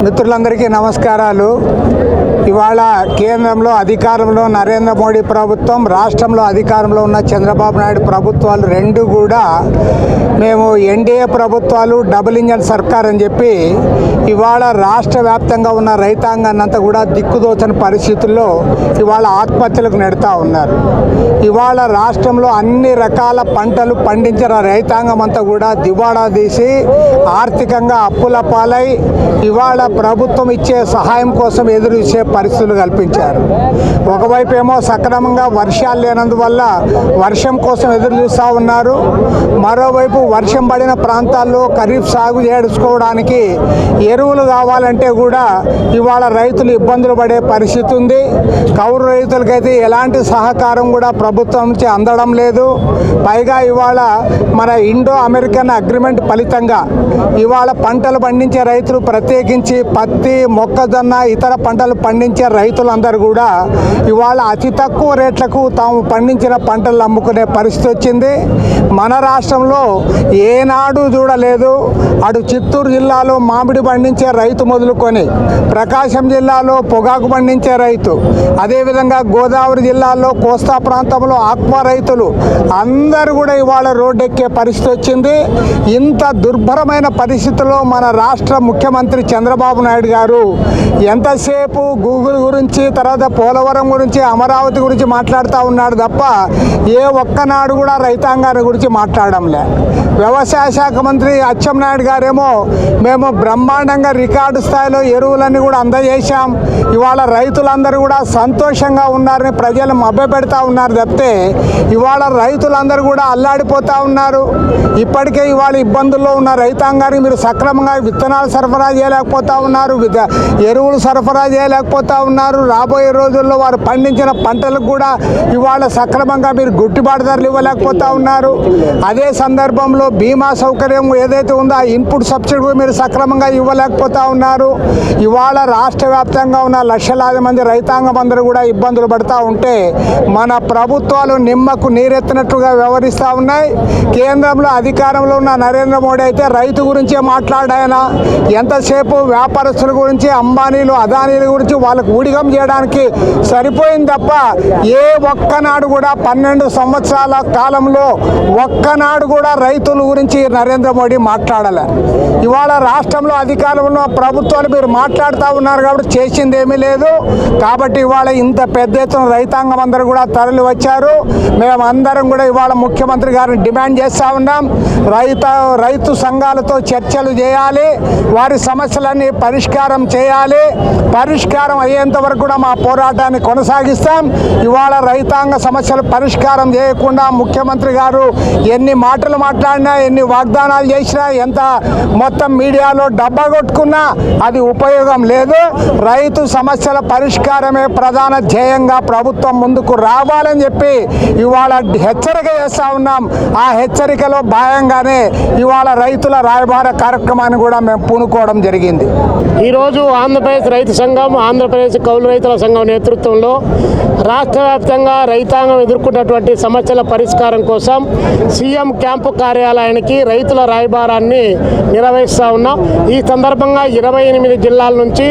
మిత్రులందరికీ నమస్కారాలు. ఇవాళ కేంద్రంలో అధికారంలో నరేంద్ర మోడీ ప్రభుత్వం, రాష్ట్రంలో అధికారంలో ఉన్న చంద్రబాబు నాయుడు ప్రభుత్వాలు రెండు కూడా మేము ఎన్డీఏ ప్రభుత్వాలు డబుల్ ఇంజన్ సర్కార్ అని చెప్పి ఇవాళ రాష్ట్ర వ్యాప్తంగా ఉన్న రైతాంగాన్ని అంతా కూడా దిక్కుదోచని పరిస్థితుల్లో ఇవాళ ఆత్మహత్యలకు నెడతా ఉన్నారు. ఇవాళ రాష్ట్రంలో అన్ని రకాల పంటలు పండించిన రైతాంగం అంతా కూడా దివాళా తీసి ఆర్థికంగా అప్పుల పాలై ఇవాళ ప్రభుత్వం ఇచ్చే సహాయం కోసం ఎదురు ఇచ్చే పరిస్థితులు కల్పించారు. ఒకవైపు ఏమో సక్రమంగా వర్షాలు లేనందువల్ల వర్షం కోసం ఎదురు చూస్తూ ఉన్నారు. మరోవైపు వర్షం పడిన ప్రాంతాల్లో ఖరీఫ్ సాగు చేసుకోవడానికి ఎరువులు కావాలంటే కూడా ఇవాళ రైతులు ఇబ్బందులు పడే పరిస్థితి ఉంది. కౌలు రైతులకైతే ఎలాంటి సహకారం కూడా ప్రభుత్వం నుంచి అందడం లేదు. పైగా ఇవాళ మన ఇండో అమెరికన్ అగ్రిమెంట్ ఫలితంగా ఇవాళ పంటలు పండించే రైతులు, ప్రత్యేకించి పత్తి, మొక్కజొన్న, ఇతర పంటలు పండించే రైతులందరూ కూడా ఇవాళ అతి తక్కువ రేట్లకు తాము పండించిన పంటలు అమ్ముకునే పరిస్థితి వచ్చింది. మన రాష్ట్రంలో ఏనాడు చూడలేదు. అటు చిత్తూరు జిల్లాలో మామిడి పండించే రైతు మొదలుకొని ప్రకాశం జిల్లాలో పొగాకు పండించే రైతు, అదేవిధంగా గోదావరి జిల్లాలో కోస్తా ప్రాంతంలో ఆక్వా రైతులు అందరూ కూడా ఇవాళ రోడ్డెక్కే పరిస్థితి వచ్చింది. ఇంత దుర్భరమైన పరిస్థితుల్లో మన రాష్ట్ర ముఖ్యమంత్రి చంద్రబాబు నాయుడు గారు ఎంతసేపు గూగుల్ గురించి, తర్వాత పోలవరం గురించి, అమరావతి గురించి మాట్లాడుతూ ఉన్నాడు తప్ప ఏ ఒక్కనాడు కూడా రైతాంగాన్ని గురించి మాట్లాడంలే. వ్యవసాయ శాఖ మంత్రి అచ్చెన్నాయుడు గారేమో మేము బ్రహ్మాండంగా రికార్డు స్థాయిలో ఎరువులన్నీ కూడా అందజేశాం, ఇవాళ రైతులందరూ కూడా సంతోషంగా ఉన్నారని ప్రజలు మభ్యపెడతా ఉన్నారు తప్పితే ఇవాళ రైతులందరూ కూడా అల్లాడిపోతూ ఉన్నారు. ఇప్పటికే ఇవాళ ఇబ్బందుల్లో ఉన్న రైతాంగానికి మీరు సక్రమంగా విత్తనాలు సరఫరా చేయలేకపోతూ ఉన్నారు, ఎరువులు సరఫరా చేయలేకపోతూ ఉన్నారు. రాబోయే రోజుల్లో వారు పండించిన పంటలకు కూడా ఇవాళ సక్రమంగా మీరు గిట్టుబాటు ధరలు ఇవ్వలేకపోతూ ఉన్నారు. అదే సందర్భంలో బీమా సౌకర్యం ఏదైతే ఉందో ఆ ఇన్పుట్ సబ్సిడీ మీరు సక్రమంగా ఇవ్వలేకపోతూ ఉన్నారు. ఇవాళ రాష్ట్ర వ్యాప్తంగా ఉన్న లక్షలాది మంది రైతాంగం అందరూ కూడా ఇబ్బందులు పడుతూ ఉంటే మన ప్రభుత్వాలు నిమ్మకు నీరెత్తినట్టుగా వ్యవహరిస్తూ ఉన్నాయి. కేంద్రంలో అధికారంలో ఉన్న నరేంద్ర మోడీ అయితే రైతు గురించే మాట్లాడాయన. ఎంతసేపు వ్యాపారస్తుల గురించి, అంబానీలు, అదానీల గురించి వాళ్ళకు ఊడిగం చేయడానికి సరిపోయింది తప్ప ఏ ఒక్కనాడు కూడా 12 సంవత్సరాల కాలంలో ఒక్కనాడు కూడా రైతుల గురించి నరేంద్ర మోడీ మాట్లాడలే. ఇవాళ రాష్ట్రంలో అధికారంలో ప్రభుత్వాలు మీరు మాట్లాడుతూ ఉన్నారు కాబట్టి చేసింది ఏమీ లేదు. కాబట్టి ఇవాళ ఇంత పెద్ద ఎత్తున రైతాంగం అందరూ కూడా తరలి వచ్చారు. మేమందరం కూడా ఇవాళ ముఖ్యమంత్రి గారిని డిమాండ్ చేస్తూ ఉన్నాం. రైతు సంఘాలతో చర్చలు చేయాలి, వారి సమస్యలన్నీ పరిష్కారం చేయాలి. పరిష్కారం అయ్యేంత వరకు కూడా మా పోరాటాన్ని కొనసాగిస్తాం. ఇవాళ రైతాంగ సమస్యలు పరిష్కారం చేయకుండా ముఖ్యమంత్రి గారు ఎన్ని మాటలు మాట్లాడినా, ఎన్ని వాగ్దానాలు చేసినా, ఎంత మొత్తం మీడియాలో డబ్బా కొట్టుకున్నా అది ఉపయోగం లేదు. రైతు సమస్యల పరిష్కారమే ప్రధాన ధ్యేయంగా ప్రభుత్వం ముందుకు రావాలని చెప్పి ఇవాళ హెచ్చరిక చేస్తూ ఉన్నాం. ఆ హెచ్చరికలో భాగంగానే ఇవాళ రైతుల రాయబార కార్యక్రమాన్ని కూడా మేము పూనుకోవడం జరిగింది. ఈరోజు ఆంధ్రప్రదేశ్ రైతు సంఘం, ఆంధ్రప్రదేశ్ కౌలు రైతుల సంఘం నేతృత్వంలో రాష్ట్ర వ్యాప్తంగా రైతాంగం ఎదుర్కొన్నటువంటి సమస్యల పరిష్కారం కోసం సీఎం క్యాంపు కార్యాలయానికి రైతుల రాయబారాన్ని నిర్వహిస్తూ ఉన్నాం. ఈ సందర్భంగా 28 జిల్లాల నుంచి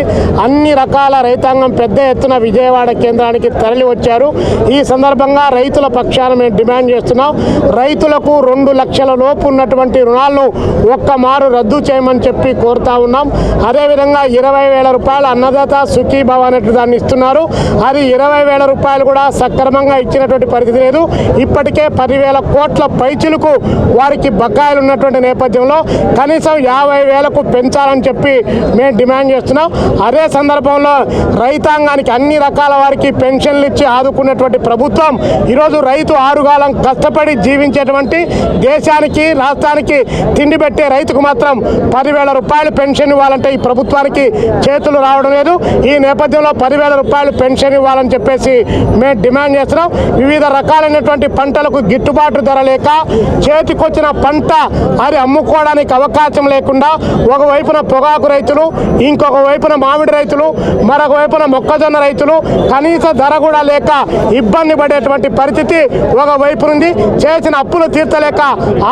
అన్ని రకాల రైతాంగం పెద్ద ఎత్తున విజయవాడ కేంద్రానికి తరలి వచ్చారు. ఈ సందర్భంగా రైతుల పక్షాన మేము డిమాండ్ చేస్తున్నాం. రైతులకు 2 లక్షల లోపు ఉన్నటువంటి రుణాలను ఒక్క మారు రద్దు చేయమని చెప్పి కోరుతా ఉన్నాం. అదేవిధంగా 20,000 రూపాయలు అన్నదాత సుఖీభవ అనేటువంటి దాన్ని ఇస్తున్నారు. అది 20,000 రూపాయలు కూడా సక్రమంగా ఇచ్చినటువంటి పరిస్థితి లేదు. ఇప్పటికే 10,000 కోట్ల పైచులకు వారికి బకాయిలు ఉన్నటువంటి నేపథ్యంలో కనీసం 50,000కు పెంచాలని చెప్పి మేము డిమాండ్ చేస్తున్నాం. అదే సందర్భంలో రైతాంగానికి అన్ని రకాల వారికి పెన్షన్లు ఇచ్చి ఆదుకున్నటువంటి ప్రభుత్వం ఈరోజు రైతు ఆరుగాలం కష్టపడి జీవించేటువంటి దేశానికి, రాష్ట్రానికి తిండి పెట్టే రైతుకు మాత్రం 10,000 రూపాయలు పెన్షన్ ఇవ్వాలంటే ఈ ప్రభుత్వానికి చేతులు రావడం లేదు. ఈ నేపథ్యంలో 10,000 రూపాయలు పెన్షన్ ఇవ్వాలని చెప్పేసి మేము డిమాండ్ చేస్తున్నాం. వివిధ రకాలైనటువంటి పంటలకు గిట్టుబాటు ధర లేక చేతికొచ్చిన పంట అది అమ్ముకోవడానికి అవకాశం లేకుండా ఒకవైపున పొగాకు రైతులు, ఇంకొక వైపున మామిడి రైతులు, మరొక వైపున మొక్కజొన్న రైతులు కనీస ధర కూడా లేక ఇబ్బంది పడేటువంటి పరిస్థితి ఒక వైపు ఉంది. చేసిన అప్పులు తీర్చలేక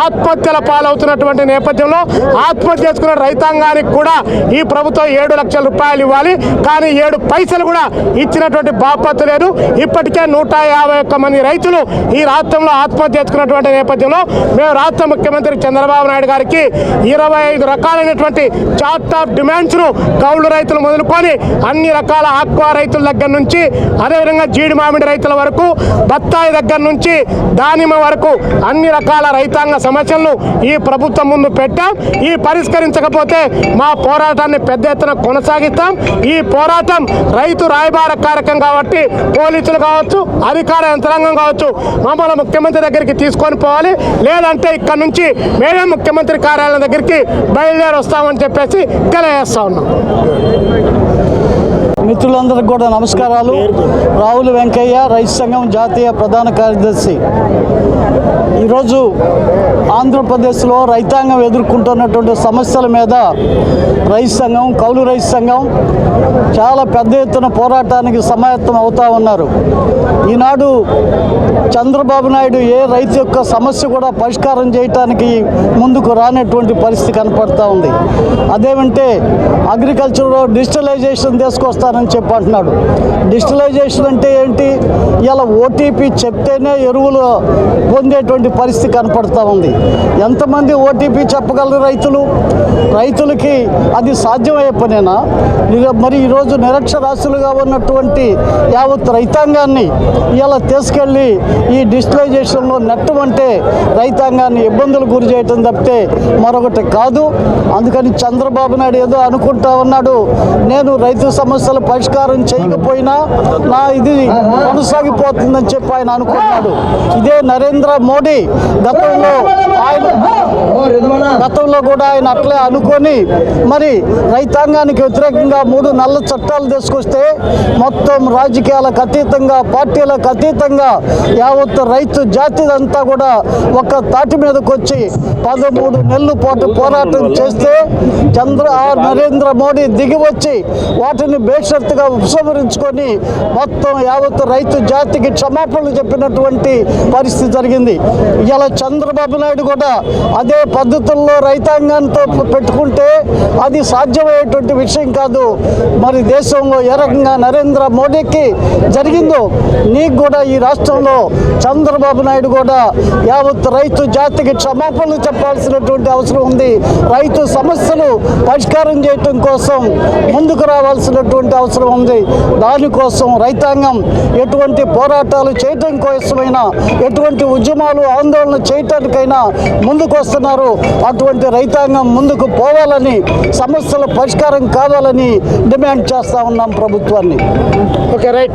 ఆత్మహత్యల పాలవుతున్నటువంటి నేపథ్యంలో ఆత్మహత్య చేసుకున్న రైతాంగానికి కూడా ఈ ప్రభుత్వం 7 లక్షల రూపాయలు ఇవ్వాలి. కానీ 7 పైసలు కూడా ఇచ్చినటువంటి బాపత్తు లేదు. ఇప్పటికే 151 మంది రైతులు ఈ రాష్ట్రంలో ఆత్మహత్య చేసుకున్నటువంటి నేపథ్యంలో మేము రాష్ట్ర ముఖ్యమంత్రి చంద్రబాబు నాయుడు గారికి 25 రకాలైనటువంటి చార్ట్ ఆఫ్ డిమాండ్స్ను కౌలు రైతులు మొదలుకొని అన్ని రకాల ఆక్వా రైతుల దగ్గర నుంచి, అదేవిధంగా జీడి మామిడి రైతుల వరకు, బత్తాయి దగ్గర నుంచి దానిమ్మ వరకు అన్ని రకాల రైతాంగ సమస్యలను ఈ ప్రభుత్వం ముందు పెట్టాం. ఈ పరిష్కరించకపోతే మా పోరాటాన్ని పెద్ద ఎత్తున కొనసాగిస్తాం. ఈ పోరాటం రైతు రాయబార కార్యక్రమం కాబట్టి పోలీసులు కావచ్చు, అధికార యంత్రాంగం కావచ్చు, మమ్మల్ని ముఖ్యమంత్రి దగ్గరికి తీసుకొని పోవాలి. లేదంటే ఇక్కడ నుంచి మేమే ముఖ్యమంత్రి కార్యాలయం దగ్గరికి బయలుదేరి వస్తామని చెప్పేసి తెలియజేస్తా ఉన్నాం. మిత్రులందరికీ కూడా నమస్కారాలు. రావుల వెంకయ్య, రైతు సంఘం జాతీయ ప్రధాన కార్యదర్శి. ఈరోజు ఆంధ్రప్రదేశ్లో రైతాంగం ఎదుర్కొంటున్నటువంటి సమస్యల మీద రైతు సంఘం, కౌలు రైతు సంఘం చాలా పెద్ద ఎత్తున పోరాటానికి సమాయత్తం అవుతూ ఉన్నారు. ఈనాడు చంద్రబాబు నాయుడు ఏ రైతు యొక్క సమస్య కూడా పరిష్కారం చేయడానికి ముందుకు రానటువంటి పరిస్థితి కనపడుతూ ఉంది. అదేమంటే అగ్రికల్చర్లో డిజిటలైజేషన్ తీసుకొస్తానని చెప్పి అంటున్నాడు. డిజిటలైజేషన్ అంటే ఏంటి? ఇలా ఓటీపీ చెప్తేనే ఎరువులు పొందేటువంటి పరిస్థితి కనపడుతూ ఉంది. ఎంతమంది ఓటీపీ చెప్పగలరు రైతులకి? అది సాధ్యమయ్యే పనేనా? మరి ఈరోజు నిరక్షరాస్యులుగా ఉన్నటువంటి యావత్ రైతాంగాన్ని ఇలా తీసుకెళ్ళి ఈ డిజిటలైజేషన్లో నెట్టమంటే రైతాంగాన్ని ఇబ్బందులు గురి చేయటం తప్పితే మరొకటి కాదు. అందుకని చంద్రబాబు నాయుడు ఏదో అనుకుంటా ఉన్నాడు, నేను రైతు సమస్యల పరిష్కారం చేయకపోయినా నా ఇది కొనసాగిపోతుందని చెప్పి ఆయన అనుకున్నాడు. ఇదే నరేంద్ర మోడీ గతంలో కూడా ఆయన అట్లే అనుకొని మరి రైతాంగానికి వ్యతిరేకంగా 3 నల్ల చట్టాలు తీసుకొస్తే మొత్తం రాజకీయాలకు అతీతంగా, పార్టీలకు అతీతంగా యావత్ రైతు జాతి అంతా కూడా ఒక తాటి మీదకి వచ్చి 13 నెలల పాటు పోరాటం చేస్తే నరేంద్ర మోడీ దిగి వచ్చి వాటిని బేషరతుగా ఉపసంహరించుకొని మొత్తం యావత్ రైతు జాతికి క్షమాపణలు చెప్పినటువంటి పరిస్థితి జరిగింది. ఇలా చంద్రబాబు నాయుడు కూడా అదే పద్ధతుల్లో రైతాంగంతో పెట్టుకుంటే అది సాధ్యమయ్యేటువంటి విషయం కాదు. మరి దేశంలో ఏ రకంగా నరేంద్ర మోడీకి జరిగిందో నీకు కూడా ఈ రాష్ట్రంలో చంద్రబాబు నాయుడు కూడా యావత్ రైతు జాతికి క్షమాపణలు చెప్పాల్సినటువంటి అవసరం ఉంది. రైతు సమస్యలు పరిష్కారం చేయటం కోసం ముందుకు రావాల్సినటువంటి అవసరం ఉంది. దానికోసం రైతాంగం ఎటువంటి పోరాటాలు చేయటం కోసమైనా, ఎటువంటి ఉద్యమాలు ఆందోళన చేయటానికైనా ముందుకు వస్తున్నారు. అటువంటి రైతాంగం ముందుకు పోవాలని, సమస్యల పరిష్కారం కావాలని డిమాండ్ చేస్తూ ఉన్నాం ప్రభుత్వాన్ని. Okay, right.